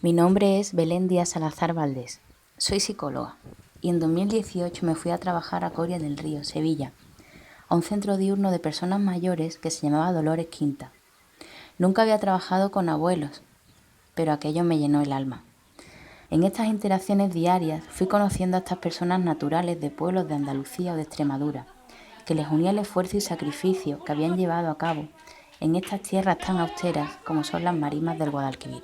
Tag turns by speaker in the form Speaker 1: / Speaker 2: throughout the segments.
Speaker 1: Mi nombre es Belén Díaz Salazar Valdés. Soy psicóloga y en 2018 me fui a trabajar a Coria del Río, Sevilla, a un centro diurno de personas mayores que se llamaba Dolores Quinta. Nunca había trabajado con abuelos, pero aquello me llenó el alma. En estas interacciones diarias fui conociendo a estas personas naturales de pueblos de Andalucía o de Extremadura, que les unía el esfuerzo y sacrificio que habían llevado a cabo en estas tierras tan austeras como son las marismas del Guadalquivir.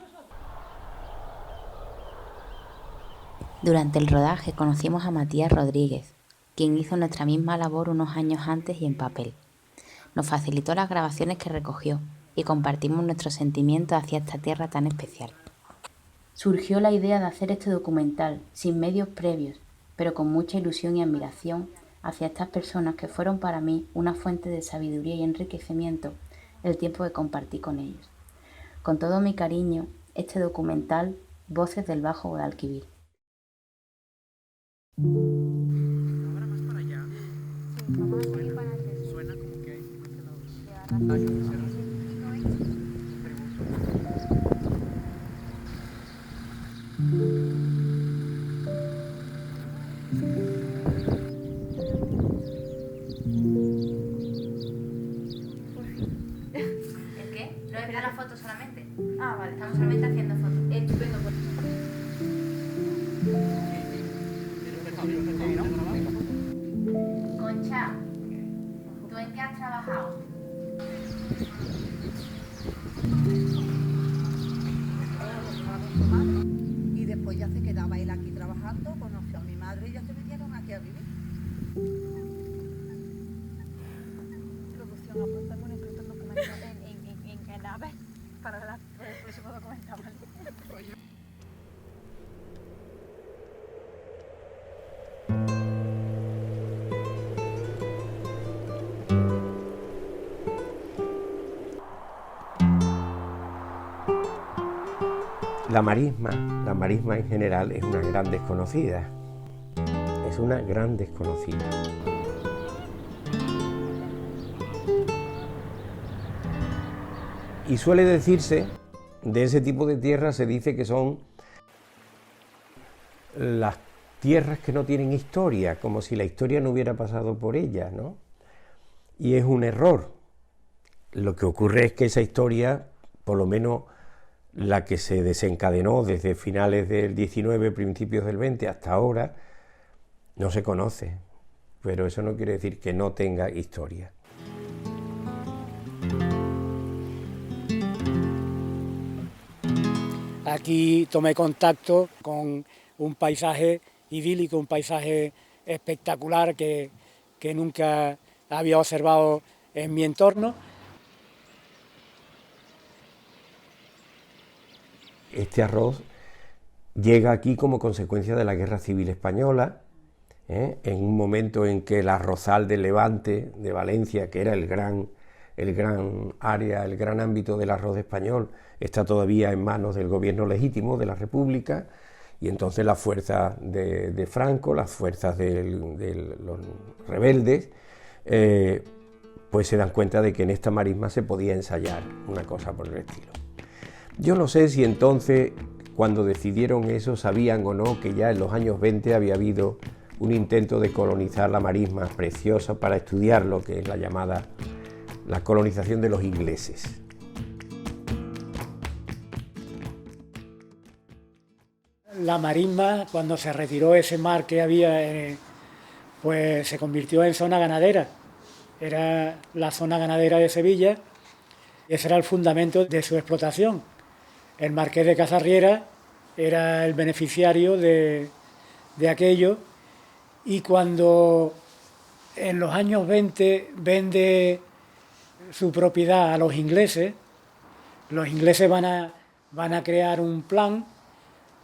Speaker 1: Durante el rodaje conocimos a Matías Rodríguez, quien hizo nuestra misma labor unos años antes y en papel. Nos facilitó las grabaciones que recogió y compartimos nuestros sentimientos hacia esta tierra tan especial. Surgió la idea de hacer este documental sin medios previos, pero con mucha ilusión y admiración hacia estas personas que fueron para mí una fuente de sabiduría y enriquecimiento el tiempo que compartí con ellos. Con todo mi cariño, este documental, Voces del Bajo Guadalquivir.
Speaker 2: Ahora más para allá. Suena como que hay
Speaker 1: ¿El qué? ¿No es para la foto solamente? Ah, vale. Estamos solamente haciendo fotos. Estupendo. Concha, ¿tú en qué has trabajado?
Speaker 3: Y después ya se quedaba él aquí trabajando, conoció a mi madre y ya se vinieron aquí a vivir.
Speaker 4: Producción, apúntame un incluso en documental en AVE para el próximo documental.
Speaker 5: La marisma en general es una gran desconocida. Es una gran desconocida. Y suele decirse, de ese tipo de tierras se dice que son las tierras que no tienen historia, como si la historia no hubiera pasado por ellas, ¿no? Y es un error. Lo que ocurre es que esa historia, por lo menos la que se desencadenó desde finales del 19, principios del 20 hasta ahora, no se conoce, pero eso no quiere decir que no tenga historia.
Speaker 2: Aquí tomé contacto con un paisaje idílico, un paisaje espectacular que nunca había observado en mi entorno.
Speaker 5: Este arroz llega aquí como consecuencia de la Guerra Civil Española, en un momento en que el arrozal de Levante, de Valencia, que era el gran área, el gran ámbito del arroz español, está todavía en manos del gobierno legítimo de la República, y entonces las fuerzas de Franco, las fuerzas de los rebeldes, pues se dan cuenta de que en esta marisma se podía ensayar una cosa por el estilo. Yo no sé si entonces, cuando decidieron eso, sabían o no que ya en los años 20 había habido un intento de colonizar la marisma preciosa para estudiar lo que es la llamada la colonización de los ingleses.
Speaker 2: La marisma, cuando se retiró ese mar que había, pues se convirtió en zona ganadera. Era la zona ganadera de Sevilla, y ese era el fundamento de su explotación. El marqués de Cazarriera era el beneficiario de aquello, y cuando en los años 20 vende su propiedad a los ingleses van a crear un plan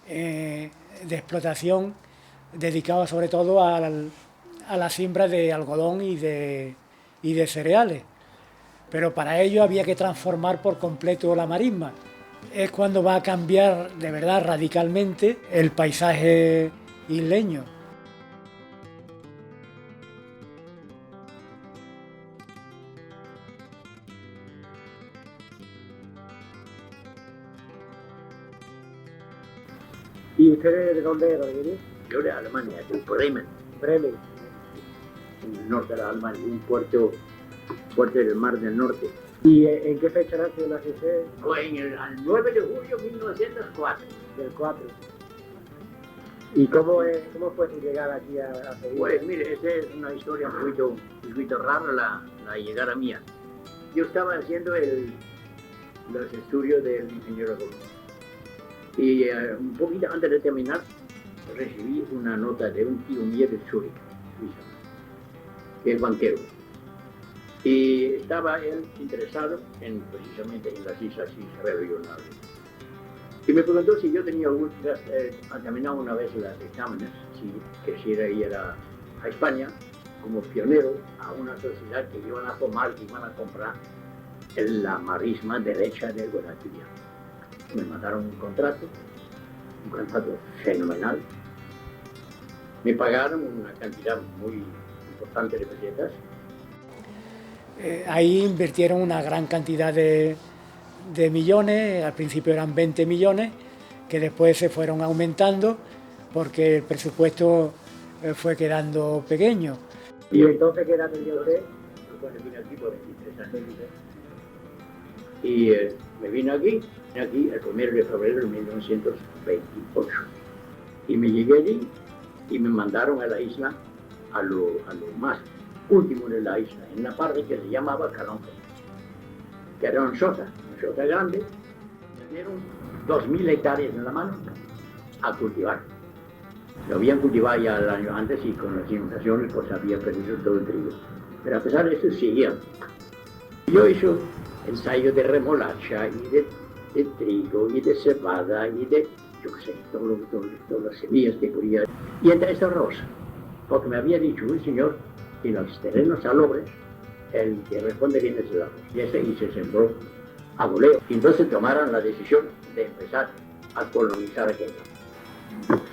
Speaker 2: de explotación dedicado sobre todo a la siembra de algodón y de cereales. Pero para ello había que transformar por completo la marisma. Es cuando va a cambiar de verdad radicalmente el paisaje isleño. usted de dónde era, Rodríguez?
Speaker 6: Yo de Alemania, de Bremen,
Speaker 2: Bremen.
Speaker 6: en el norte de Alemania, un puerto del Mar del Norte.
Speaker 2: ¿Y en qué fecha nació usted?
Speaker 6: Fue el 9 de julio de 1904.
Speaker 2: Del 4. ¿Y cómo fue su llegada aquí a Sevilla?
Speaker 6: Pues mire, esa es una historia un poquito rara la llegada mía. Yo estaba haciendo los estudios del ingeniero agrónomo. Y un poquito antes de terminar, recibí una nota de un tío mío de Zurich, Suiza, que es banquero. Y estaba él interesado precisamente en las islas meridionales. Y me preguntó si yo tenía terminado una vez los exámenes, si quisiera ir a España como pionero a una sociedad que iban a tomar, que iban a comprar la marisma derecha de Guadalquivir. Me mandaron un contrato fenomenal. Me pagaron una cantidad muy importante de pesetas.
Speaker 2: Ahí invirtieron una gran cantidad de millones, al principio eran 20 millones, que después se fueron aumentando porque el presupuesto fue quedando pequeño. ¿Y entonces qué edad tenía usted?
Speaker 6: Bueno, vine aquí por 23 años. Y me vine aquí el 1 de febrero de 1928. Y me llegué allí y me mandaron a la isla, a lo más último de la isla, en una parte que se llamaba Calonge, que era una chota grande. Me dieron 2.000 hectáreas en la mano a cultivar. Lo habían cultivado ya el año antes y con las inundaciones pues había perdido todo el trigo. Pero a pesar de eso seguían. Yo hice ensayos de remolacha y de trigo y de cebada y de, yo qué sé, todas las semillas que podía. Y entre esto arroz, porque me había dicho un señor que en los terrenos salobres el que responde bien es el arroz. Y se sembró a voleo. Y entonces tomaron la decisión de empezar a colonizar aquello.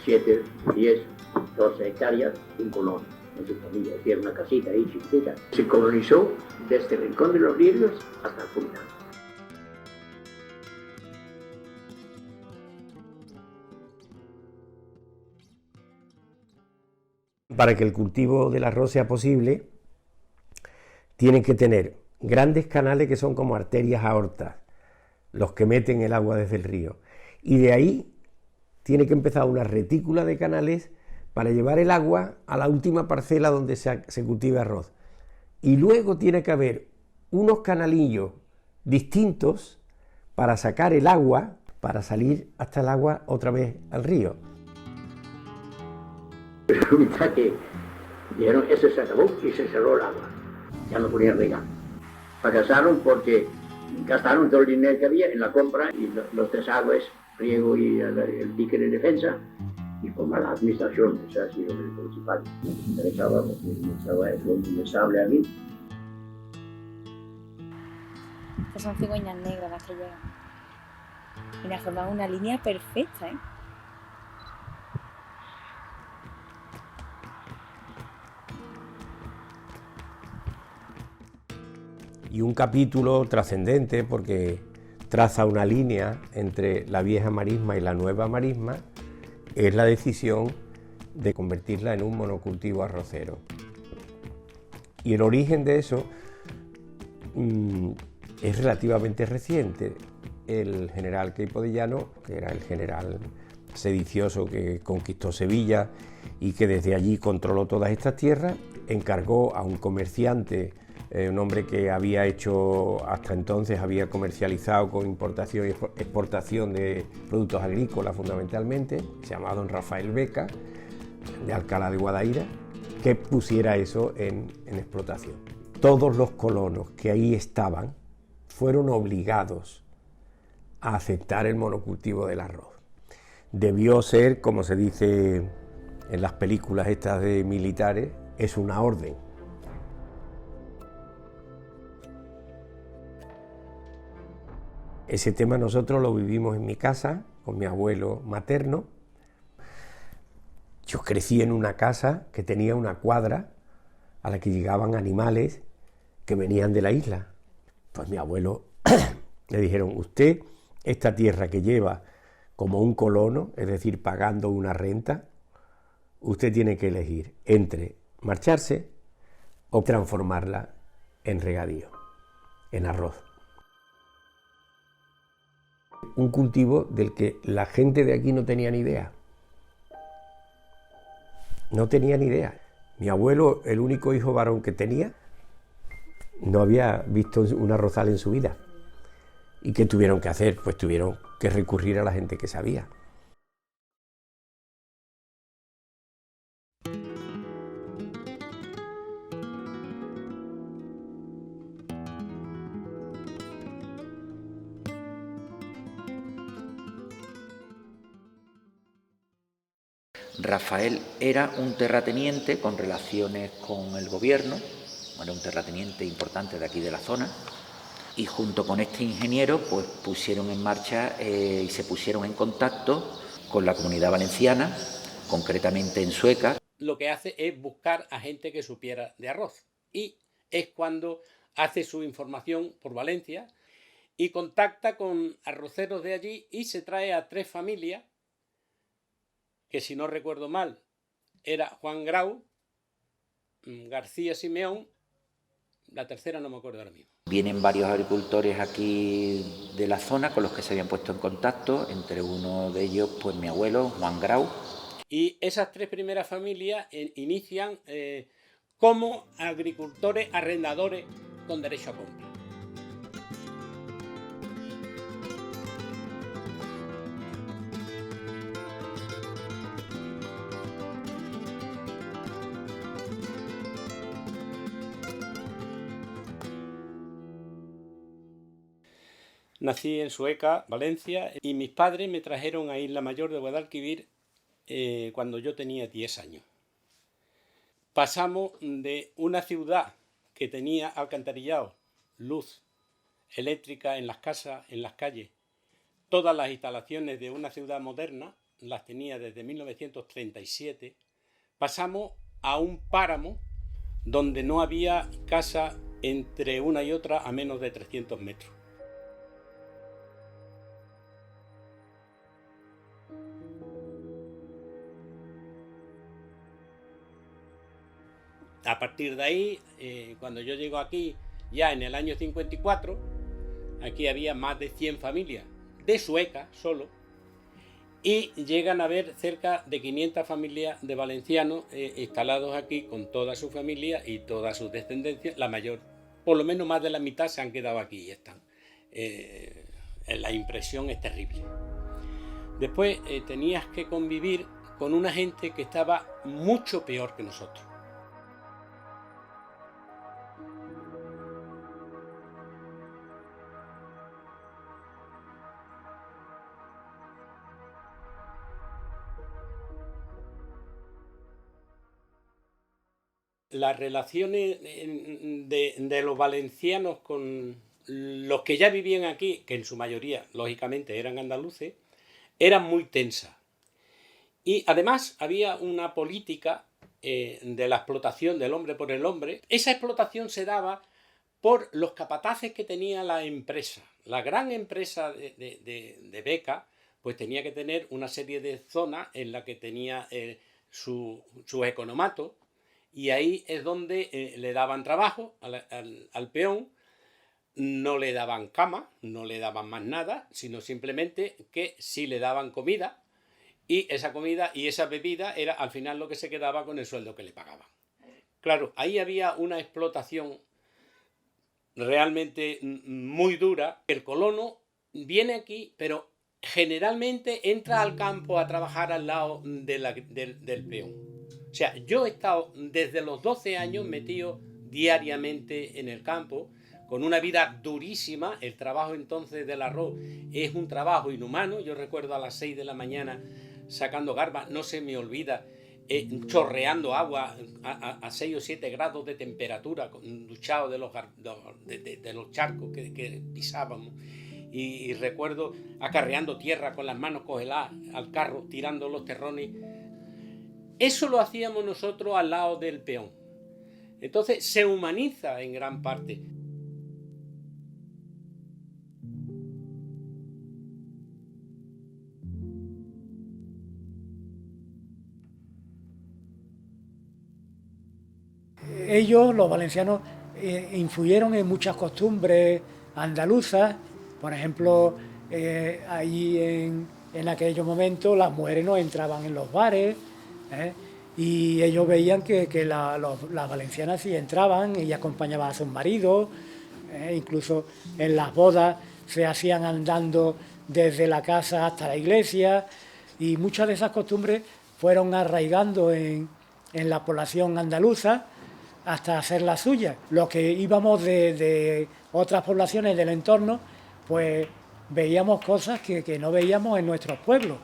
Speaker 6: 7, 10, 12 hectáreas, un colón en su familia, que era una casita ahí chiquitita. Se colonizó desde el Rincón de los Lirios hasta el Punta.
Speaker 5: Para que el cultivo del arroz sea posible, tienen que tener grandes canales que son como arterias aortas, los que meten el agua desde el río. Y de ahí tiene que empezar una retícula de canales para llevar el agua a la última parcela donde se cultiva arroz. Y luego tiene que haber unos canalillos distintos para sacar el agua, para salir hasta el agua otra vez al río.
Speaker 6: Resulta que dijeron, eso se acabó y se cerró el agua. Ya no podían regar. Fracasaron porque gastaron todo el dinero que había en la compra y los desagües, riego y el dique de defensa, y como la administración, o sea, ha sido el principal. Me interesaba porque estaba eso indispensable aquí.
Speaker 1: Estas son cigüeñas negras las que llegan. Mira, forman una línea perfecta, ¿eh?
Speaker 5: Y un capítulo trascendente porque traza una línea entre la vieja marisma y la nueva marisma, es la decisión de convertirla en un monocultivo arrocero. Y el origen de eso es relativamente reciente. El general Queipo de Llano, que era el general sedicioso que conquistó Sevilla y que desde allí controló todas estas tierras, encargó a un comerciante, un hombre que había hecho, hasta entonces había comercializado con importación y exportación de productos agrícolas fundamentalmente, se llamaba don Rafael Beca, de Alcalá de Guadaira, que pusiera eso en explotación. Todos los colonos que ahí estaban fueron obligados a aceptar el monocultivo del arroz. Debió ser, como se dice en las películas estas de militares, es una orden. Ese tema nosotros lo vivimos en mi casa, con mi abuelo materno. Yo crecí en una casa que tenía una cuadra a la que llegaban animales que venían de la isla. Pues mi abuelo le dijeron, usted, esta tierra que lleva como un colono, es decir, pagando una renta, usted tiene que elegir entre marcharse o transformarla en regadío, en arroz. Un cultivo del que la gente de aquí no tenía ni idea. No tenía ni idea. Mi abuelo, el único hijo varón que tenía, no había visto un arrozal en su vida. ¿Y qué tuvieron que hacer? Pues tuvieron que recurrir a la gente que sabía.
Speaker 7: Rafael era un terrateniente con relaciones con el gobierno, era un terrateniente importante de aquí de la zona, y junto con este ingeniero pues pusieron en marcha y se pusieron en contacto con la Comunidad Valenciana, concretamente en Sueca.
Speaker 8: Lo que hace es buscar a gente que supiera de arroz, y es cuando hace su información por Valencia y contacta con arroceros de allí y se trae a 3 familias, que si no recuerdo mal era Juan Grau, García Simeón, la tercera no me acuerdo ahora mismo.
Speaker 7: Vienen varios agricultores aquí de la zona con los que se habían puesto en contacto, entre uno de ellos pues mi abuelo, Juan Grau.
Speaker 8: Y esas 3 primeras familias inician como agricultores arrendadores con derecho a compra. Nací en Sueca, Valencia, y mis padres me trajeron a Isla Mayor de Guadalquivir cuando yo tenía 10 años. Pasamos de una ciudad que tenía alcantarillado, luz eléctrica en las casas, en las calles, todas las instalaciones de una ciudad moderna, las tenía desde 1937, pasamos a un páramo donde no había casa entre una y otra a menos de 300 metros. A partir de ahí, cuando yo llego aquí, ya en el año 54, aquí había más de 100 familias de Sueca solo, y llegan a haber cerca de 500 familias de valencianos instalados aquí con toda su familia y todas sus descendencias. La mayor, por lo menos más de la mitad, se han quedado aquí y están. La impresión es terrible. Después tenías que convivir con una gente que estaba mucho peor que nosotros. Las relaciones de los valencianos con los que ya vivían aquí, que en su mayoría, lógicamente, eran andaluces, eran muy tensas. Y además había una política de la explotación del hombre por el hombre. Esa explotación se daba por los capataces que tenía la empresa. La gran empresa de Beca pues tenía que tener una serie de zonas en las que tenía su economato, y ahí es donde le daban trabajo al peón, no le daban cama, no le daban más nada, sino simplemente que sí le daban comida, y esa comida y esa bebida era al final lo que se quedaba con el sueldo que le pagaban. Claro, ahí había una explotación realmente muy dura. El colono viene aquí, pero generalmente entra al campo a trabajar al lado del peón. O sea, yo he estado desde los 12 años metido diariamente en el campo, con una vida durísima. El trabajo entonces del arroz es un trabajo inhumano. Yo recuerdo a las 6 de la mañana sacando garbas, no se me olvida, chorreando agua a 6 o 7 grados de temperatura, duchado de los charcos que pisábamos. Y recuerdo acarreando tierra con las manos congeladas al carro, tirando los terrones. Eso lo hacíamos nosotros al lado del peón. Entonces se humaniza en gran parte.
Speaker 2: ellos, los valencianos, influyeron en muchas costumbres andaluzas. Por ejemplo, allí en aquellos momentos las mujeres no entraban en los bares, y ellos veían que las valencianas sí entraban y acompañaban a sus maridos, incluso en las bodas se hacían andando desde la casa hasta la iglesia, y muchas de esas costumbres fueron arraigando en la población andaluza hasta hacer la suya. Los que íbamos de otras poblaciones del entorno, pues veíamos cosas que no veíamos en nuestros pueblos.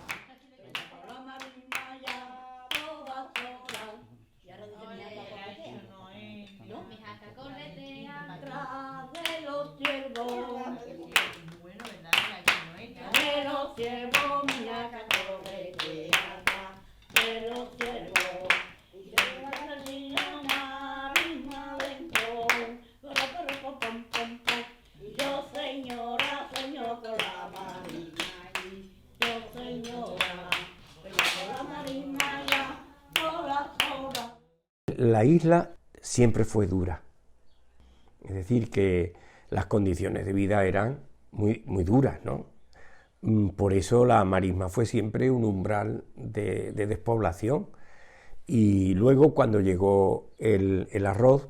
Speaker 5: La isla siempre fue dura, es decir, que las condiciones de vida eran muy, muy duras, ¿no? Por eso la marisma fue siempre un umbral de despoblación, y luego cuando llegó el arroz,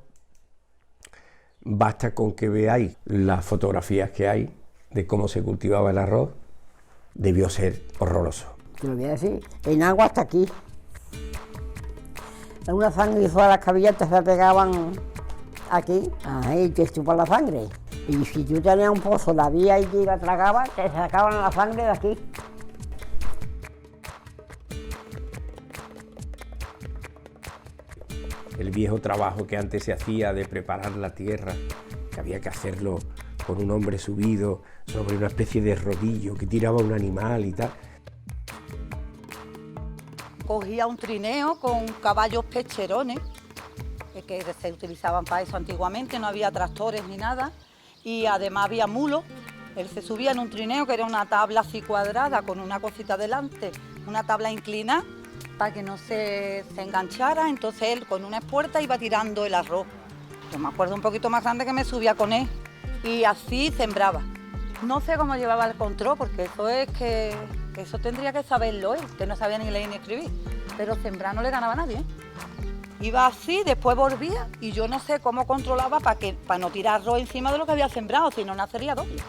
Speaker 5: basta con que veáis las fotografías que hay de cómo se cultivaba el arroz, debió ser horroroso.
Speaker 9: Te lo voy a decir, en agua hasta aquí. Una sangre y todas las cabillas se pegaban aquí, ahí te chupan la sangre. Y si tú tenías un pozo, la vía y la tragabas, te sacaban la sangre de aquí.
Speaker 5: El viejo trabajo que antes se hacía de preparar la tierra, que había que hacerlo con un hombre subido sobre una especie de rodillo que tiraba un animal y tal.
Speaker 3: Cogía un trineo con caballos pecherones, que se utilizaban para eso antiguamente, no había tractores ni nada, y además había mulos. Él se subía en un trineo que era una tabla así cuadrada con una cosita delante, una tabla inclinada para que no se enganchara, entonces él con una espuerta iba tirando el arroz. Yo me acuerdo un poquito más grande que me subía con él y así sembraba. No sé cómo llevaba el control, porque eso es que eso tendría que saberlo él, que no sabía ni leer ni escribir, pero sembrar no le ganaba a nadie. Iba así, después volvía y yo no sé cómo controlaba para no tirar arroz encima de lo que había sembrado, si no nacería doble.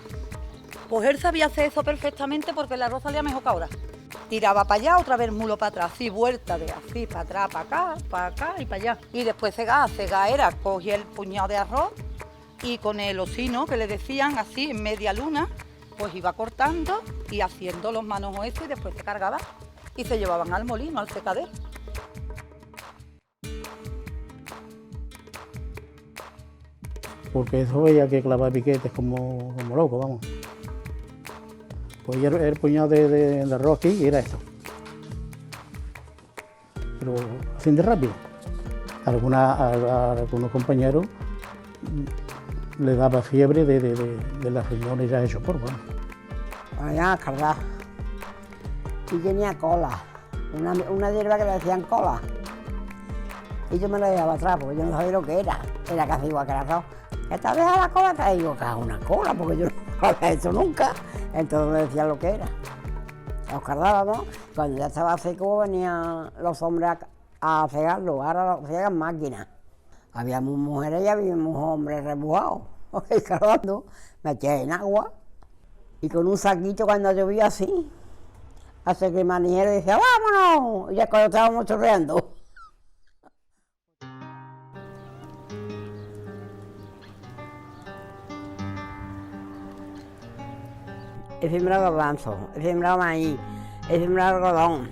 Speaker 3: Pues él sabía hacer eso perfectamente porque el arroz salía mejor que ahora. Tiraba para allá, otra vez mulo para atrás, así vuelta de así, para atrás, para acá y para allá. Y después cegar era, cogía el puñado de arroz y con el osino, que le decían así, en media luna, pues iba cortando y haciendo los manojos estos y después se cargaba y se llevaban al molino, al secadero.
Speaker 10: Porque eso había que clavar piquetes como loco, vamos. Pues el puñado de arroz aquí y era esto. Pero así de rápido. A algunos compañeros le daba fiebre de las riñones ya hechos polvo.
Speaker 9: Allá a cargar. Y tenía cola. Una hierba que le decían cola. Y yo me la llevaba atrás porque yo no sabía lo que era. Era casi igual que el arroz. Esta vez a la cola te digo que es una cola, porque yo no había hecho nunca. Entonces me decían lo que era. Los cargábamos, cuando ya estaba seco venían los hombres a cegarlo, ahora lo cegan máquinas. Habíamos mujeres y habíamos hombres rebujados, cargando, me eché en agua y con un saquito cuando llovía así, hasta que el manijero decía ¡vámonos! Y ya cuando estábamos chorreando. He sembrado garbanzo, he sembrado maíz, he sembrado algodón.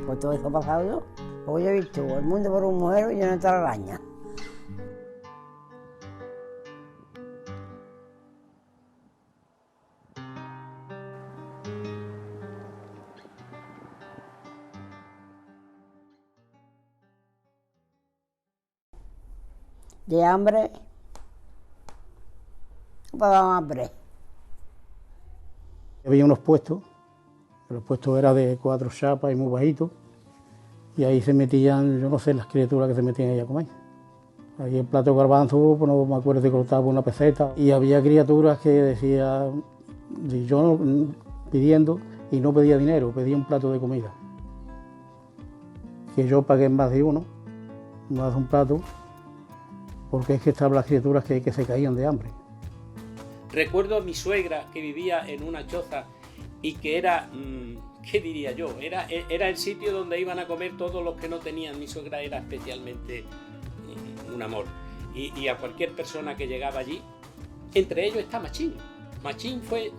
Speaker 9: Pues todo eso ha pasado yo. Porque yo he visto el mundo por un mujer y yo no he la araña. De hambre. Pasaba hambre.
Speaker 10: Había unos puestos, los puestos eran de 4 chapas y muy bajitos, y ahí se metían, yo no sé las criaturas que se metían ahí a comer. Ahí el plato de garbanzo, pues no me acuerdo si costaba una peseta, y había criaturas que decían, yo pidiendo, y no pedía dinero, pedía un plato de comida. Que yo pagué más de uno, más de un plato, porque es que estaban las criaturas que se caían de hambre.
Speaker 8: Recuerdo a mi suegra que vivía en una choza y que era, ¿qué diría yo? Era el sitio donde iban a comer todos los que no tenían. Mi suegra era especialmente un amor. Y a cualquier persona que llegaba allí, entre ellos está Machín. Machín fue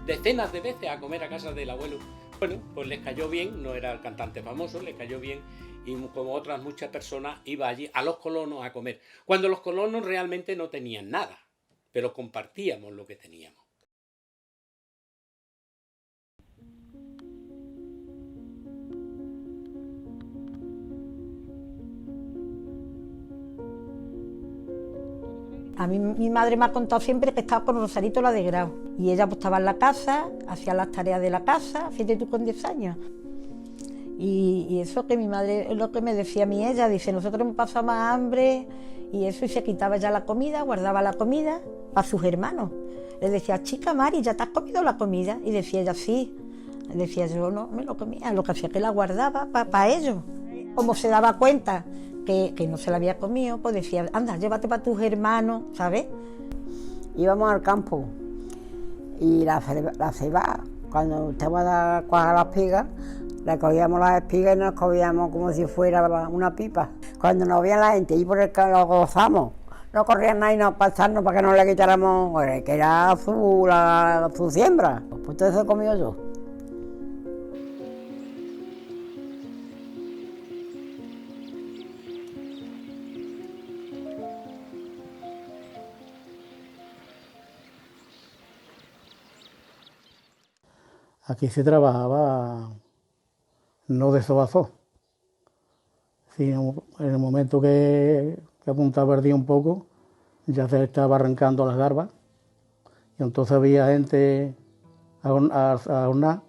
Speaker 8: decenas de veces a comer a casa del abuelo. Bueno, pues les cayó bien, no era el cantante famoso, les cayó bien, y como otras muchas personas iba allí a los colonos a comer, cuando los colonos realmente no tenían nada, pero compartíamos lo que teníamos.
Speaker 11: A mí mi madre me ha contado siempre que estaba con Rosarito la de Grau. Y ella pues estaba en la casa, hacía las tareas de la casa, fíjate tú con 10 años. Y eso que mi madre es lo que me decía a mí ella, dice, nosotros hemos pasado más hambre y eso, y se quitaba ya la comida, guardaba la comida para sus hermanos. Le decía, chica Mari, ¿ya te has comido la comida? Y decía ella, sí. Le decía, yo no me lo comía, lo que hacía que la guardaba para ellos. Como se daba cuenta que no se la había comido, pues decía, anda, llévate para tus hermanos, ¿sabes?
Speaker 9: Íbamos al campo y la ceba, cuando estaba a cuajar las espigas, le cogíamos las espigas y nos cogíamos como si fuera una pipa. Cuando nos veía la gente y por el que lo gozamos, no corrían nadie a pasarnos para que no le quitáramos, que era su siembra. Pues todo eso comió yo.
Speaker 10: Aquí se trabajaba no de sol a sol, sino en el momento que apuntaba el día un poco, ya se estaba arrancando las garbas, y entonces había gente a hornar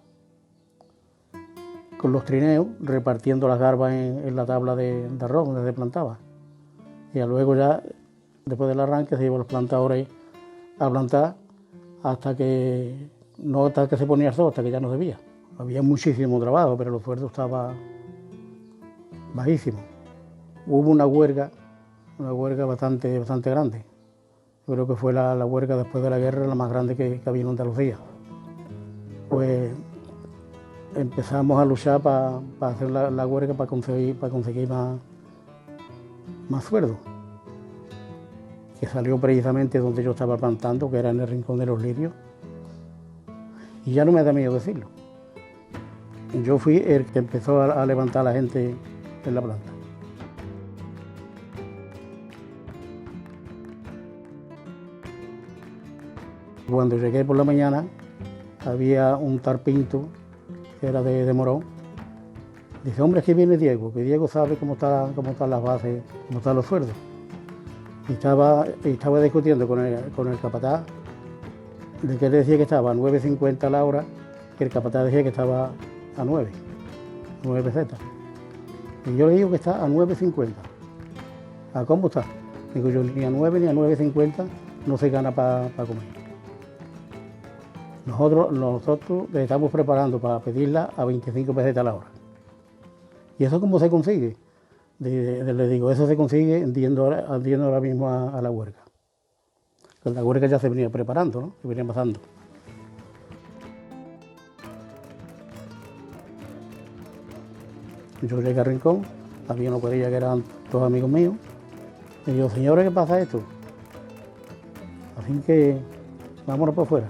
Speaker 10: con los trineos, repartiendo las garbas en la tabla de arroz donde se plantaba. Y luego ya, después del arranque, se iban los plantadores a plantar hasta que se ponía el sol, hasta que ya no se veía. Había muchísimo trabajo, pero los sueldos estaban bajísimos. Hubo una huelga bastante grande. Yo creo que fue la huelga después de la guerra la más grande que había en Andalucía. Pues empezamos a luchar para hacer la huelga, para conseguir más sueldo. Que salió precisamente donde yo estaba plantando, que era en el Rincón de los Lirios. Y ya no me da miedo decirlo. Yo fui el que empezó a levantar a la gente en la planta. Cuando llegué por la mañana, había un tarpinto que era de Morón. Dice, hombre, aquí viene Diego, que Diego sabe cómo están las bases, cómo están los sueldos. Y estaba discutiendo con el capataz, de que él decía que estaba a 9,50 la hora, que el capataz decía que estaba a 9 pesetas. Y yo le digo que está a 9,50. ¿A cómo está? Digo yo, ni a 9 ni a 9,50 no se gana para comer. Nosotros le estamos preparando para pedirla a 25 pesetas la hora. ¿Y eso cómo se consigue? Le digo, eso se consigue yendo ahora mismo a la huelga. La huelga ya se venía preparando, ¿no? Se venía pasando. Yo llegué a Rincón, había una cuadrilla que eran todos amigos míos. Y yo, señores, ¿qué pasa esto? Así que vámonos por fuera.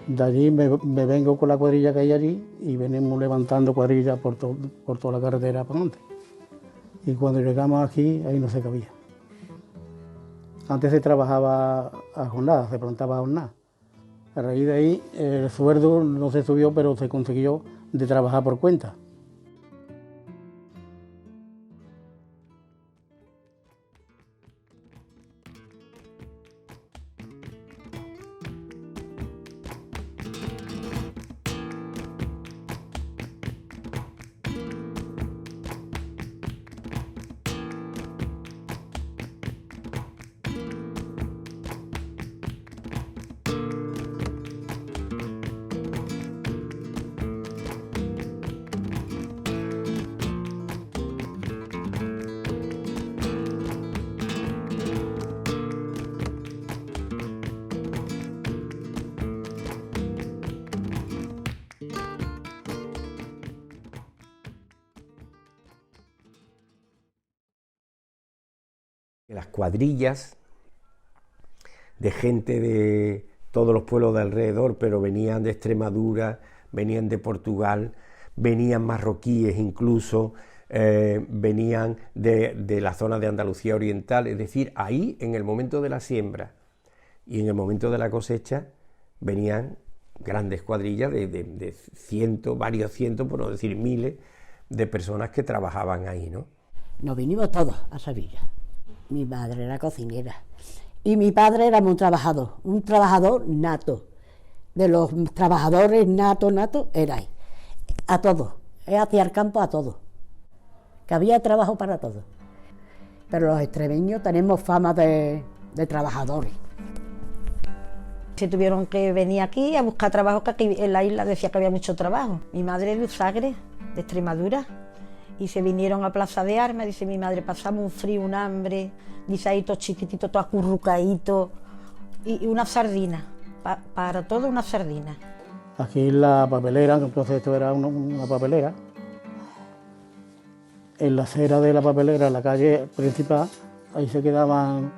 Speaker 10: De allí me vengo con la cuadrilla que hay allí y venimos levantando cuadrillas por toda la carretera para adelante. Y cuando llegamos aquí, ahí no se cabía. Antes se trabajaba a jornada, se plantaba a jornada. A raíz de ahí el sueldo no se subió, pero se consiguió de trabajar por cuenta.
Speaker 5: Las cuadrillas de gente de todos los pueblos de alrededor, pero venían de Extremadura, venían de Portugal, venían marroquíes incluso, venían de la zona de Andalucía Oriental, es decir, ahí en el momento de la siembra y en el momento de la cosecha venían grandes cuadrillas de cientos, varios cientos, por no decir miles, de personas que trabajaban ahí, ¿no?
Speaker 9: Nos vinimos todos a Sevilla. Mi madre era cocinera y mi padre era un trabajador nato. De los trabajadores nato era ahí. A todos, hacia el campo a todos. Que había trabajo para todos. Pero los extremeños tenemos fama de trabajadores.
Speaker 11: Se tuvieron que venir aquí a buscar trabajo, que aquí en la isla decía que había mucho trabajo. Mi madre es de Usagre, de Extremadura, y se vinieron a Plaza de Armas. Dice mi madre, pasamos un frío, un hambre, dice ahí todos chiquititos, todos acurrucaditos, y una sardina, para todo una sardina.
Speaker 10: Aquí en la papelera, entonces esto era una papelera, en la acera de la papelera, en la calle principal, ahí se quedaban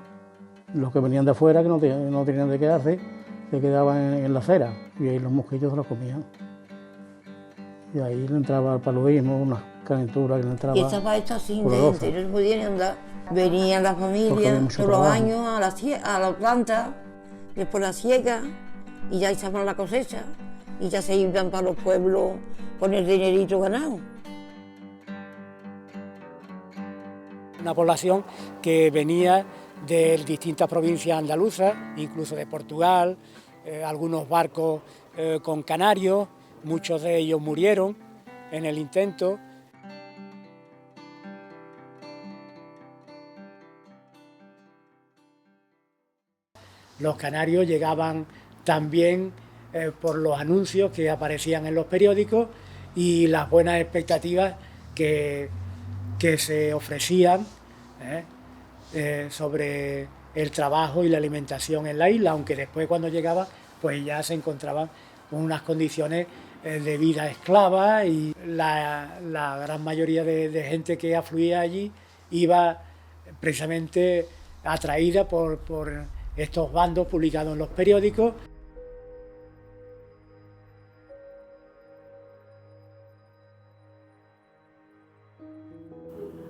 Speaker 10: los que venían de afuera, que no tenían de quedarse, se quedaban en la acera, y ahí los mosquitos se los comían. Y ahí le entraba el paludismo, una calentura que le entraba.
Speaker 12: Y estaba hecho así, no se podían andar. Venían las familias todos los años a la planta, después la siega, y ya estaban la cosecha, y ya se iban para los pueblos con el dinerito ganado.
Speaker 2: Una población que venía de distintas provincias andaluzas, incluso de Portugal, algunos barcos con canarios, muchos de ellos murieron en el intento. Los canarios llegaban también por los anuncios que aparecían en los periódicos y las buenas expectativas que se ofrecían sobre el trabajo y la alimentación en la isla, aunque después cuando llegaba pues ya se encontraban con unas condiciones de vida esclava, y la gran mayoría de gente que afluía allí iba precisamente atraída por estos bandos publicados en los periódicos.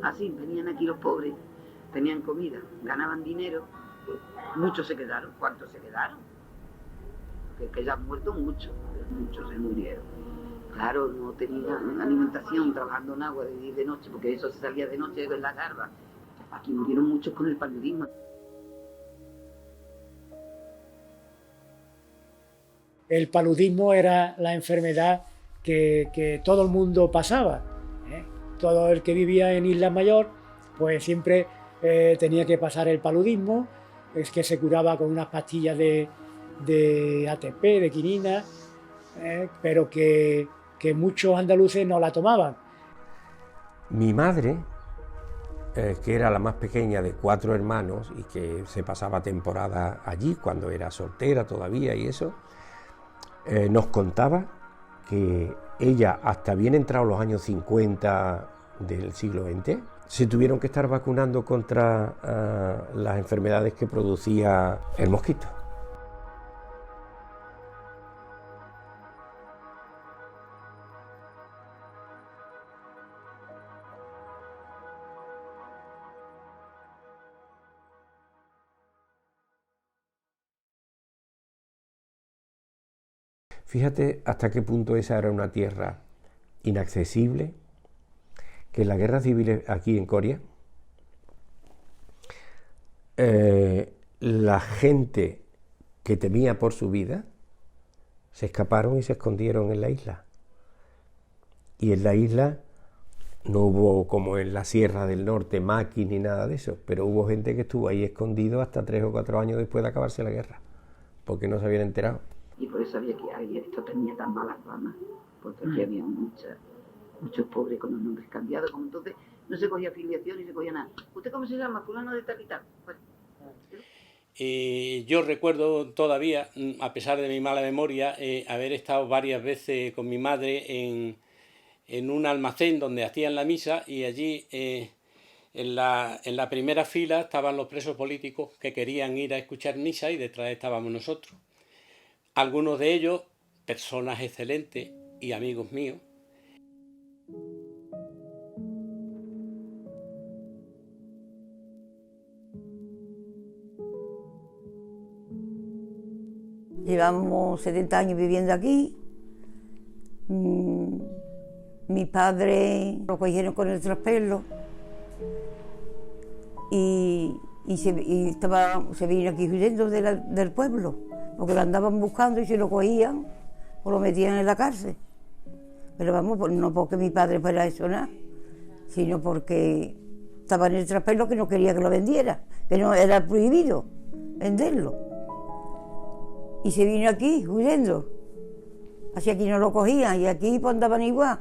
Speaker 13: Así, venían aquí los pobres, tenían comida, ganaban dinero, muchos se quedaron. ¿Cuántos se quedaron? Que ya han muerto muchos se murieron. Claro, no tenían alimentación, trabajando en agua de día y de noche, porque eso se salía de noche en la garba. Aquí murieron muchos con el paludismo.
Speaker 2: El paludismo era la enfermedad que todo el mundo pasaba. Todo el que vivía en Isla Mayor, pues siempre tenía que pasar el paludismo, es que se curaba con unas pastillas de ATP, de quinina, pero que muchos andaluces no la tomaban.
Speaker 5: Mi madre, que era la más pequeña de 4 hermanos y que se pasaba temporada allí cuando era soltera todavía y eso, nos contaba que ella, hasta bien entrados los años 50 del siglo XX, se tuvieron que estar vacunando contra las enfermedades que producía el mosquito. Fíjate hasta qué punto esa era una tierra inaccesible, que en la guerra civil aquí en Coria, la gente que temía por su vida se escaparon y se escondieron en la isla. Y en la isla no hubo, como en la Sierra del Norte, maquis ni nada de eso, pero hubo gente que estuvo ahí escondido hasta 3 o 4 años después de acabarse la guerra, porque no se habían enterado.
Speaker 13: Y por eso había que esto tenía tan malas ramas, porque aquí había muchos pobres con los nombres cambiados, como entonces no se cogía afiliación ni se cogía nada. ¿Usted cómo se llama? Fulano de tal y tal. Pues,
Speaker 8: yo recuerdo todavía, a pesar de mi mala memoria, haber estado varias veces con mi madre en un almacén donde hacían la misa, y allí En la primera fila estaban los presos políticos que querían ir a escuchar misa y detrás estábamos nosotros. Algunos de ellos, personas excelentes y amigos míos.
Speaker 12: Llevamos 70 años viviendo aquí. Mi padre lo cogieron con el traspelo y se vino aquí huyendo del pueblo, porque lo andaban buscando y si lo cogían, pues lo metían en la cárcel. Pero vamos, pues no porque mi padre fuera eso nada, sino porque estaba en el traspelo que no quería que lo vendiera, que no era prohibido venderlo. Y se vino aquí huyendo. Así aquí no lo cogían y aquí pues andaban igual.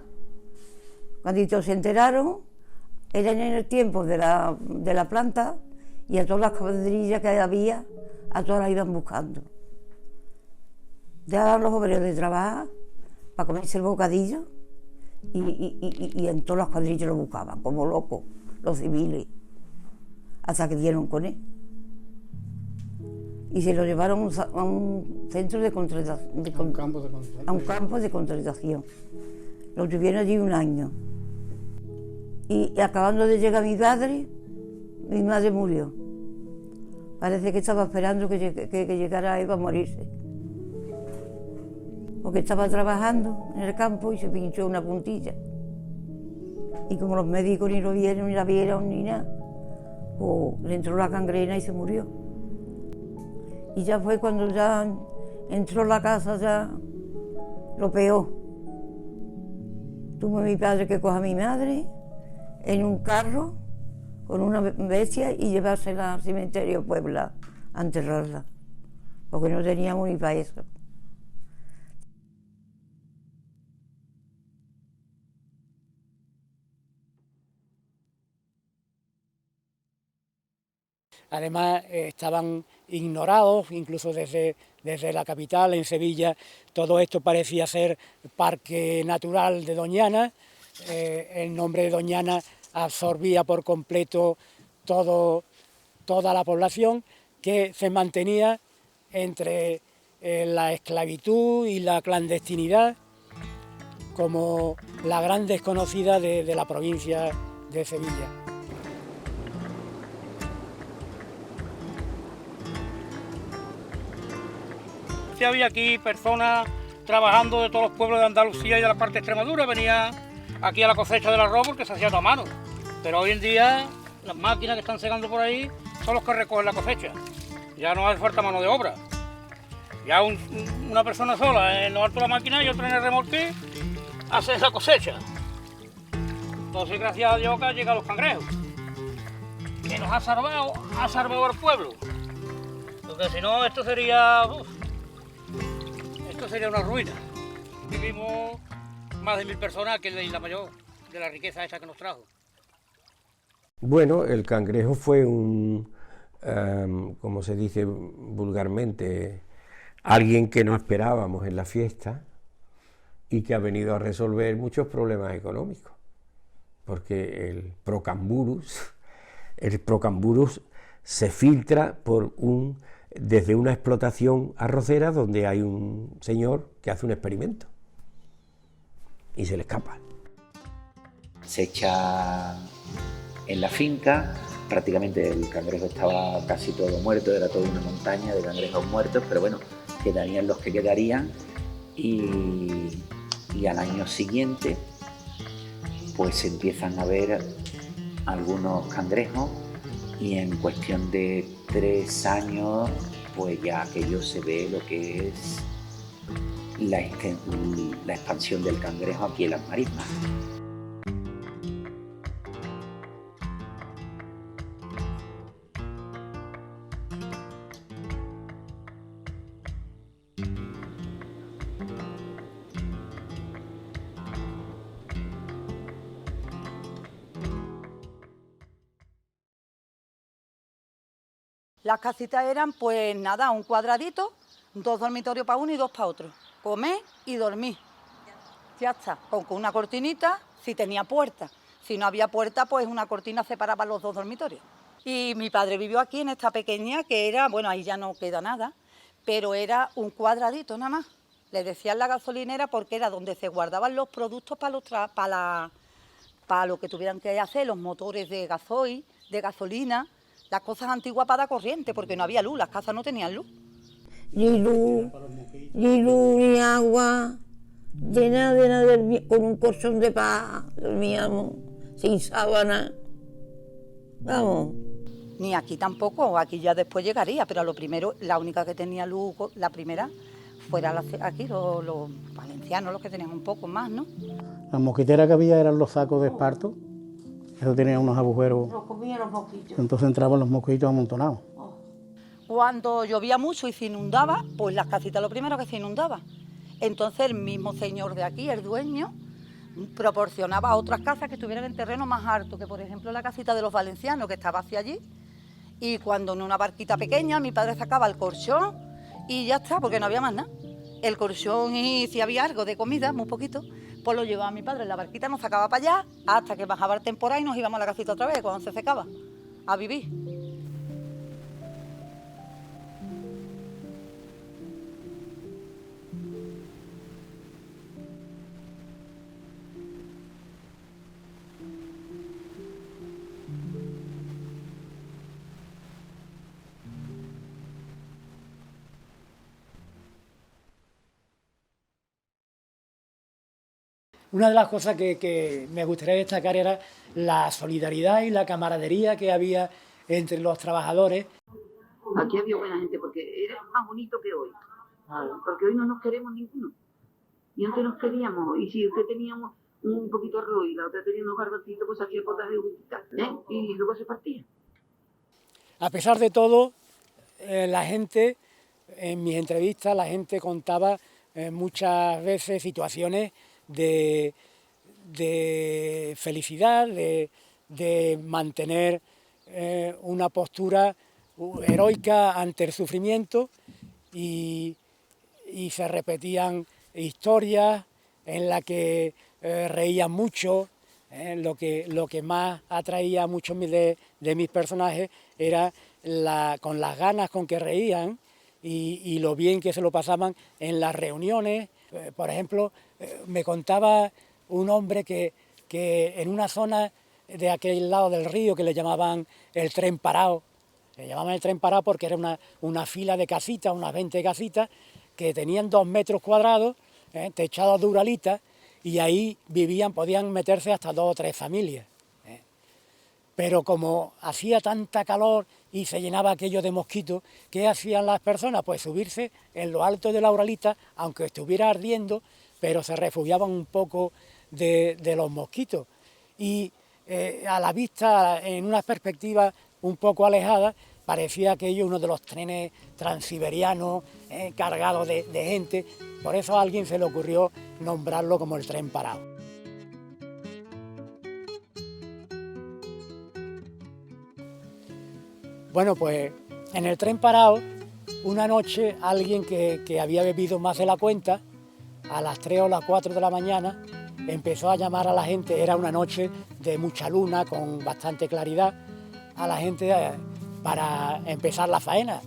Speaker 12: Cuando todos se enteraron, eran en el tiempo de la planta y a todas las cuadrillas que había, a todas las iban buscando. Dejaban los obreros de trabajar para comerse el bocadillo y en todas las cuadrillas lo buscaban, como locos, los civiles, hasta que dieron con él. Y se lo llevaron a un centro de contratación. A un campo de contratación. Lo tuvieron allí 1 año. Y acabando de llegar mi madre murió. Parece que estaba esperando que llegara Eva a morirse. Porque estaba trabajando en el campo y se pinchó una puntilla. Y como los médicos ni lo vieron, ni la vieron, ni nada, pues le entró la gangrena y se murió. Y ya fue cuando ya entró a la casa, ya lo peor. Tuvo mi padre que coja a mi madre en un carro con una bestia y llevársela al cementerio Puebla a enterrarla, porque no teníamos ni para eso.
Speaker 2: Además estaban ignorados, incluso desde la capital, en Sevilla, todo esto parecía ser Parque Natural de Doñana. El nombre de Doñana absorbía por completo toda la población, que se mantenía entre la esclavitud y la clandestinidad como la gran desconocida de la provincia de Sevilla.
Speaker 14: Había aquí personas trabajando de todos los pueblos de Andalucía y de la parte de Extremadura, venían aquí a la cosecha del arroz porque se hacía todo a mano. Pero hoy en día las máquinas que están segando por ahí son los que recogen la cosecha. Ya no hace falta mano de obra. Ya una persona sola en lo alto de la máquina y otra en el remolque hace esa cosecha. Entonces, gracias a Dios que han llegado los cangrejos, que nos ha salvado al pueblo. Porque si no, esto sería una ruina. Vivimos más de 1000 personas, que es la isla mayor, de la riqueza esa que nos trajo.
Speaker 5: Bueno, el cangrejo fue como se dice vulgarmente, alguien que no esperábamos en la fiesta y que ha venido a resolver muchos problemas económicos, porque el Procamburus se filtra desde una explotación arrocera donde hay un señor que hace un experimento y se le escapa.
Speaker 7: Se echa en la finca, prácticamente el cangrejo estaba casi todo muerto, era toda una montaña de cangrejos muertos, pero bueno, quedarían los que quedarían y al año siguiente pues se empiezan a ver algunos cangrejos y en cuestión de 3 años pues ya aquello se ve lo que es la expansión del cangrejo aquí en las marismas.
Speaker 3: Las casitas eran, pues nada, un cuadradito, 2 dormitorios para uno y 2 para otro. Comer y dormir. Ya está. Con una cortinita, si tenía puerta. Si no había puerta, pues una cortina separaba los dos dormitorios. Y mi padre vivió aquí en esta pequeña que era, bueno, ahí ya no queda nada, pero era un cuadradito nada más. Le decían la gasolinera porque era donde se guardaban los productos para lo que tuvieran que hacer, los motores de gasoil, de gasolina, las cosas antiguas para dar corriente, porque no había luz, las casas no tenían luz.
Speaker 12: Ni luz, ni agua, con un colchón de paja, dormíamos, sin sábana, vamos.
Speaker 3: Ni aquí tampoco, aquí ya después llegaría, pero a lo primero, la única que tenía luz, la primera, fuera aquí los valencianos, los que tenían un poco más, ¿no?
Speaker 10: Las mosquiteras que había eran los sacos de esparto, eso tenía unos agujeros,
Speaker 3: Los comían los mosquitos.
Speaker 10: entonces entraban los mosquitos amontonados.
Speaker 3: Cuando llovía mucho y se inundaba, pues las casitas lo primero que se inundaba. Entonces el mismo señor de aquí, el dueño, proporcionaba a otras casas que estuvieran en terreno más alto, que por ejemplo la casita de los valencianos, que estaba hacia allí, y cuando en una barquita pequeña mi padre sacaba el colchón y ya está, porque no había más nada. El colchón y si había algo de comida, muy poquito, pues lo llevaba mi padre en la barquita, nos sacaba para allá hasta que bajaba el temporal y nos íbamos a la casita otra vez cuando se secaba, a vivir.
Speaker 2: Una de las cosas que me gustaría destacar era la solidaridad y la camaradería que había entre los trabajadores.
Speaker 13: Aquí había buena gente porque era más bonito que hoy, porque hoy no nos queremos ninguno. Y antes nos queríamos, y si usted teníamos un poquito de arroz y la otra tenía unos garbancitos, pues hacía potas de gutitas, y luego se partía.
Speaker 2: A pesar de todo, la gente, en mis entrevistas, la gente contaba muchas veces situaciones de felicidad, de mantener una postura heroica ante el sufrimiento y se repetían historias en las que reían mucho. Lo que más atraía a muchos de mis personajes era con las ganas con que reían y lo bien que se lo pasaban en las reuniones. Por ejemplo, me contaba un hombre que en una zona de aquel lado del río que le llamaban el tren parado, le llamaban el tren parado porque era una fila de casitas, unas 20 casitas, que tenían 2 metros cuadrados, techados de uralita, y ahí podían meterse hasta 2 o 3 familias. Pero como hacía tanta calor y se llenaba aquello de mosquitos, ¿qué hacían las personas? Pues subirse en lo alto de la uralita, aunque estuviera ardiendo, pero se refugiaban un poco de los mosquitos. Y a la vista, en una perspectiva un poco alejada, parecía aquello uno de los trenes transiberianos cargados de gente. Por eso a alguien se le ocurrió nombrarlo como el tren parado. Bueno, pues en el tren parado, una noche alguien que había bebido más de la cuenta, a las 3 o las 4 de la mañana, empezó a llamar a la gente, era una noche de mucha luna, con bastante claridad, a la gente para empezar la faena.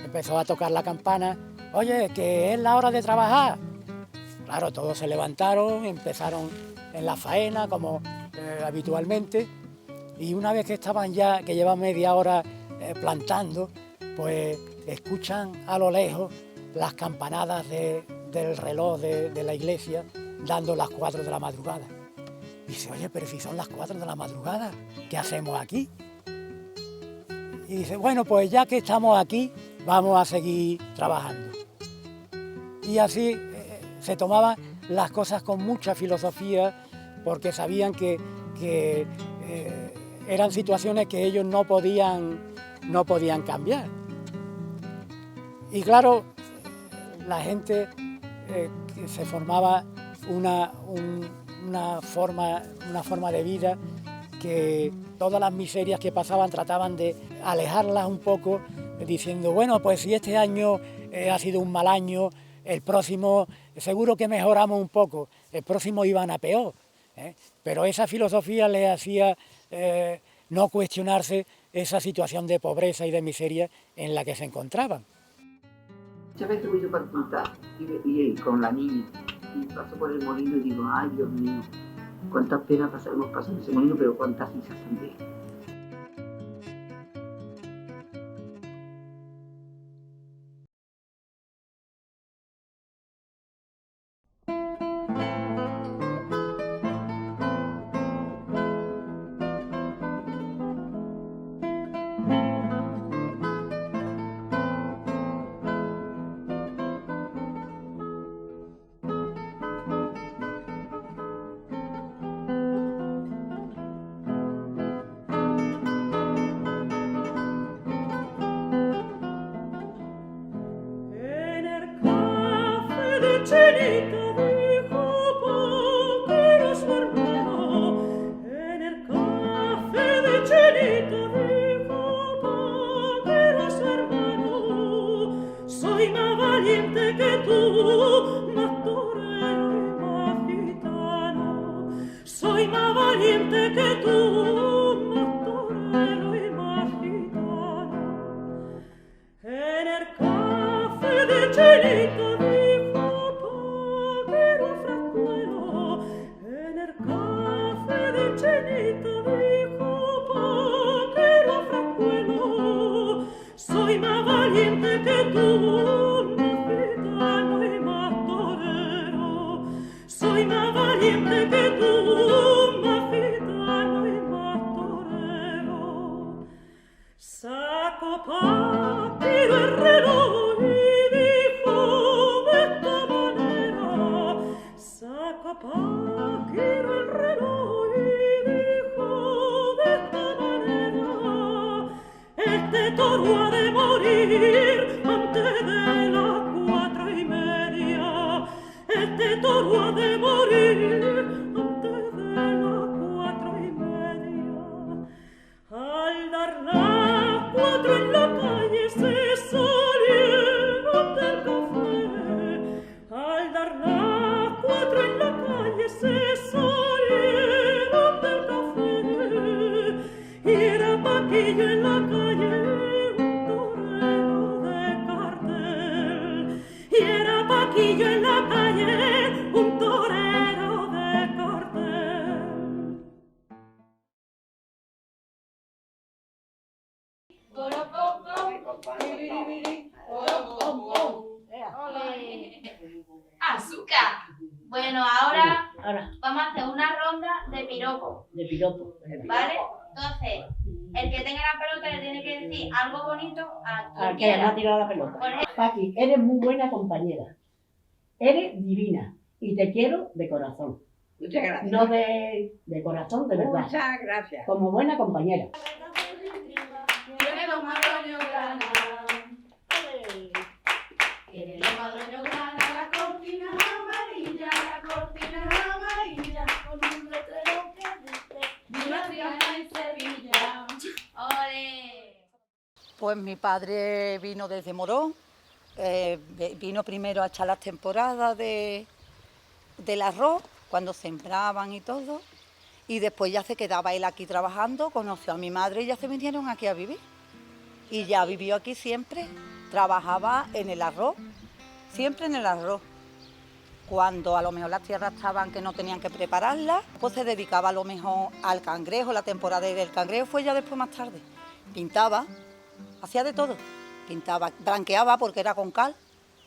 Speaker 2: Empezó a tocar la campana, oye, que es la hora de trabajar. Claro, todos se levantaron, empezaron en la faena, como habitualmente, y una vez que estaban ya, que llevan media hora plantando, pues escuchan a lo lejos las campanadas del reloj de la iglesia dando las 4 de la madrugada. Dice, oye, pero si son las 4 de la madrugada, ¿qué hacemos aquí? Y dice, bueno, pues ya que estamos aquí, vamos a seguir trabajando. Y así se tomaban las cosas con mucha filosofía, porque sabían que eran situaciones que ellos no podían cambiar. Y claro, la gente se formaba una forma de vida que todas las miserias que pasaban trataban de alejarlas un poco, diciendo, bueno, pues si este año ha sido un mal año, el próximo seguro que mejoramos un poco, el próximo iban a peor. Pero esa filosofía le hacía no cuestionarse esa situación de pobreza y de miseria en la que se encontraban.
Speaker 13: Muchas veces voy yo para ocultar y con la niña y paso por el molino y digo, ay Dios mío, cuántas penas hemos pasado en ese molino, pero cuántas risas también.
Speaker 15: ¡Azúcar! Bueno, ahora vamos a hacer una ronda de piropo.
Speaker 16: De piropo.
Speaker 15: ¿Vale? Entonces, el que tenga la pelota le tiene que decir algo bonito a quien
Speaker 16: ¿A qué?
Speaker 15: quiera.
Speaker 16: Me ha tirado la pelota.
Speaker 15: Por ejemplo,
Speaker 16: Paqui, eres muy buena compañera. Eres divina y te quiero de corazón.
Speaker 9: Muchas gracias.
Speaker 16: No de corazón, de verdad.
Speaker 9: Muchas gracias.
Speaker 16: Como buena compañera.
Speaker 3: Pues mi padre vino desde Morón, vino primero a echar las temporadas del arroz, cuando sembraban y todo, y después ya se quedaba él aquí trabajando, conoció a mi madre y ya se vinieron aquí a vivir. Y ya vivió aquí siempre, trabajaba en el arroz, siempre en el arroz. Cuando a lo mejor las tierras estaban que no tenían que prepararlas, pues se dedicaba a lo mejor al cangrejo, la temporada del cangrejo fue ya después más tarde. Pintaba, hacía de todo, pintaba, blanqueaba porque era con cal,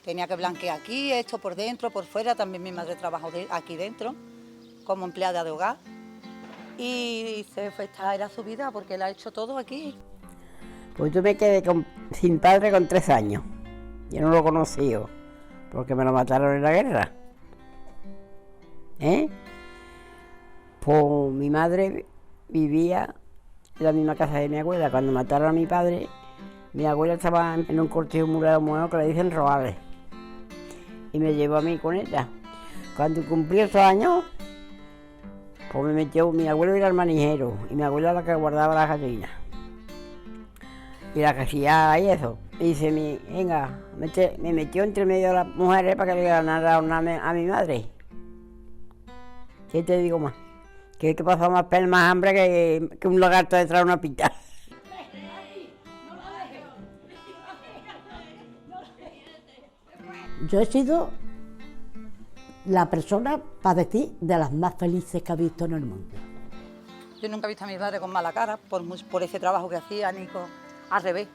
Speaker 3: tenía que blanquear aquí, esto por dentro, por fuera, también mi madre trabajó aquí dentro, como empleada de hogar. Y esta era su vida porque él ha hecho todo aquí.
Speaker 9: Pues yo me quedé sin padre con 3 años, yo no lo conocí, porque me lo mataron en la guerra. Pues mi madre vivía en la misma casa de mi abuela. Cuando mataron a mi padre, mi abuela estaba en un cortijo murado nuevo que le dicen Roales, y me llevó a mí con ella. Cuando cumplí esos años, pues me metió, mi abuelo era el manijero y mi abuela la que guardaba las gallinas y la que hacía y eso. Y dice, venga, me metió entre medio de las mujeres para que le ganara a mi madre. ¿Qué te digo más? Que pasa más pena, más hambre que un lagarto detrás de una pita.
Speaker 11: Yo he sido la persona, para decir, de las más felices que he visto en el mundo.
Speaker 3: Yo nunca he visto a mi padre con mala cara por ese trabajo que hacía, ni al revés.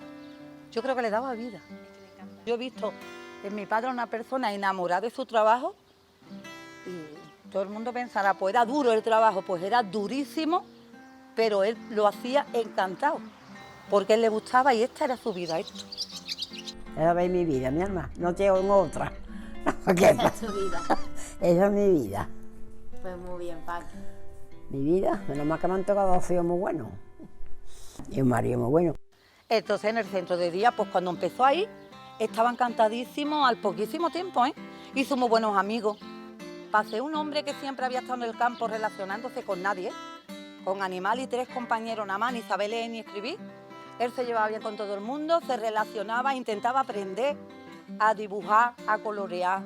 Speaker 3: Yo creo que le daba vida. Yo he visto en mi padre una persona enamorada de su trabajo y todo el mundo pensará, pues era duro el trabajo, pues era durísimo, pero él lo hacía encantado, porque él le gustaba y esta era su vida, esto.
Speaker 9: Esa es mi vida, mi alma, no tengo otra.
Speaker 1: Esa es tu vida.
Speaker 9: Esa es mi vida.
Speaker 1: Pues muy bien, Paco.
Speaker 9: Mi vida, menos mal que me han tocado dos hijos muy buenos. Y un marido muy bueno.
Speaker 3: Entonces en el centro de día, pues cuando empezó ahí, estaba encantadísimo al poquísimo tiempo, ¿eh? Hizo muy buenos amigos. Pasé un hombre que siempre había estado en el campo relacionándose con nadie, con animal y 3 compañeros nada más, ni saber leer ni escribir. Él se llevaba bien con todo el mundo, se relacionaba, intentaba aprender a dibujar, a colorear.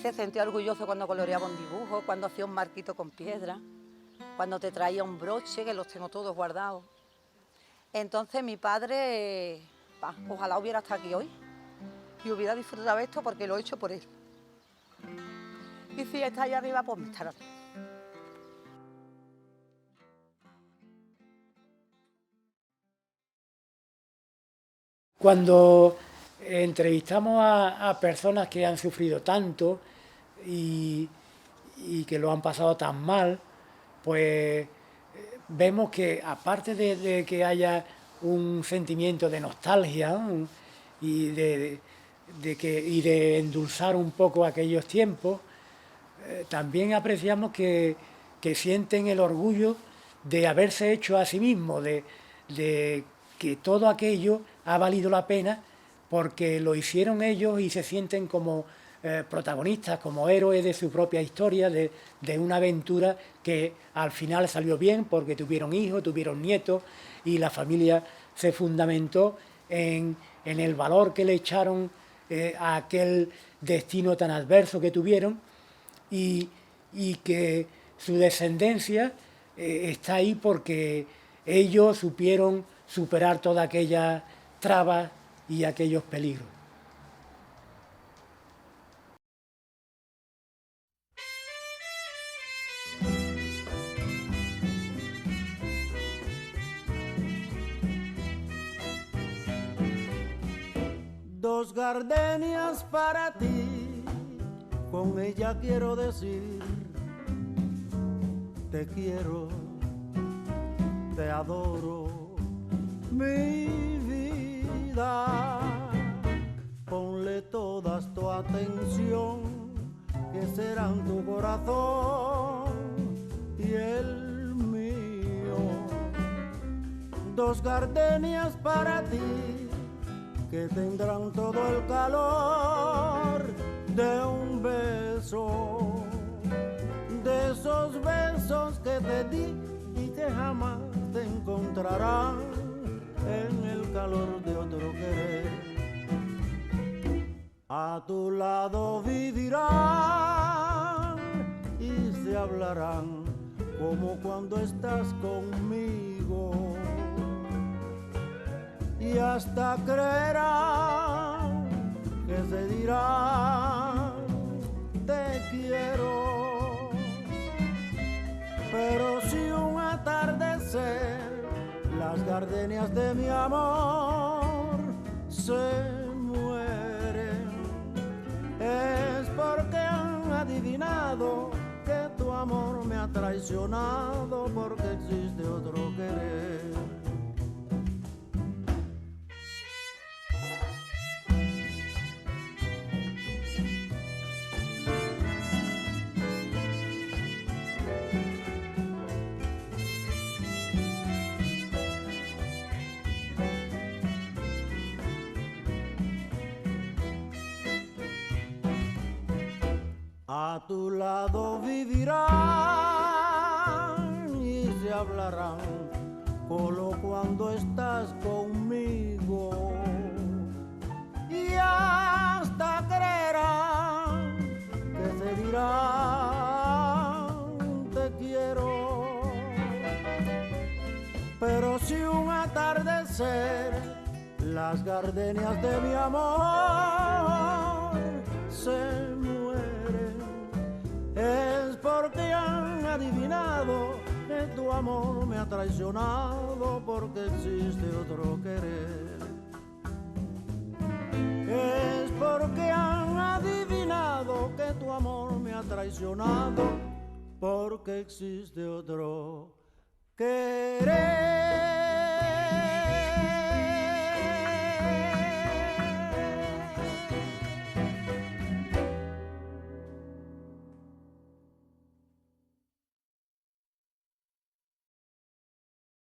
Speaker 3: Se sentía orgulloso cuando coloreaba un dibujo, cuando hacía un marquito con piedra, cuando te traía un broche, que los tengo todos guardados. Entonces mi padre, ojalá hubiera estado aquí hoy y hubiera disfrutado esto porque lo he hecho por él. Y si está allá arriba, pues me estará aquí.
Speaker 2: Cuando entrevistamos a personas que han sufrido tanto y que lo han pasado tan mal, pues vemos que aparte de que haya un sentimiento de nostalgia y de endulzar un poco aquellos tiempos, también apreciamos que sienten el orgullo de haberse hecho a sí mismos, de que todo aquello ha valido la pena porque lo hicieron ellos y se sienten como protagonistas, como héroes de su propia historia, de una aventura que al final salió bien porque tuvieron hijos, tuvieron nietos y la familia se fundamentó en el valor que le echaron a aquel destino tan adverso que tuvieron y que su descendencia está ahí porque ellos supieron superar todas aquellas trabas y aquellos peligros.
Speaker 17: Dos gardenias para ti, con ella quiero decir, te quiero, te adoro, mi vida. Ponle todas tu atención, que serán tu corazón y el mío. Dos gardenias para ti, que tendrán todo el calor de un beso, de esos besos que te di y que jamás te encontrarán en el calor de otro querer. A tu lado vivirán y se hablarán como cuando estás conmigo. Y hasta creerán que se dirán te quiero. Pero si un atardecer las gardenias de mi amor se mueren, es porque han adivinado que tu amor me ha traicionado, porque existe otro querer. A tu lado vivirán y se hablarán solo cuando estás conmigo. Y hasta creerán que se dirán te quiero. Pero si un atardecer las gardenias de mi amor se mueren, es porque han adivinado que tu amor me ha traicionado, porque existe otro querer. Es porque han adivinado que tu amor me ha traicionado, porque existe otro querer.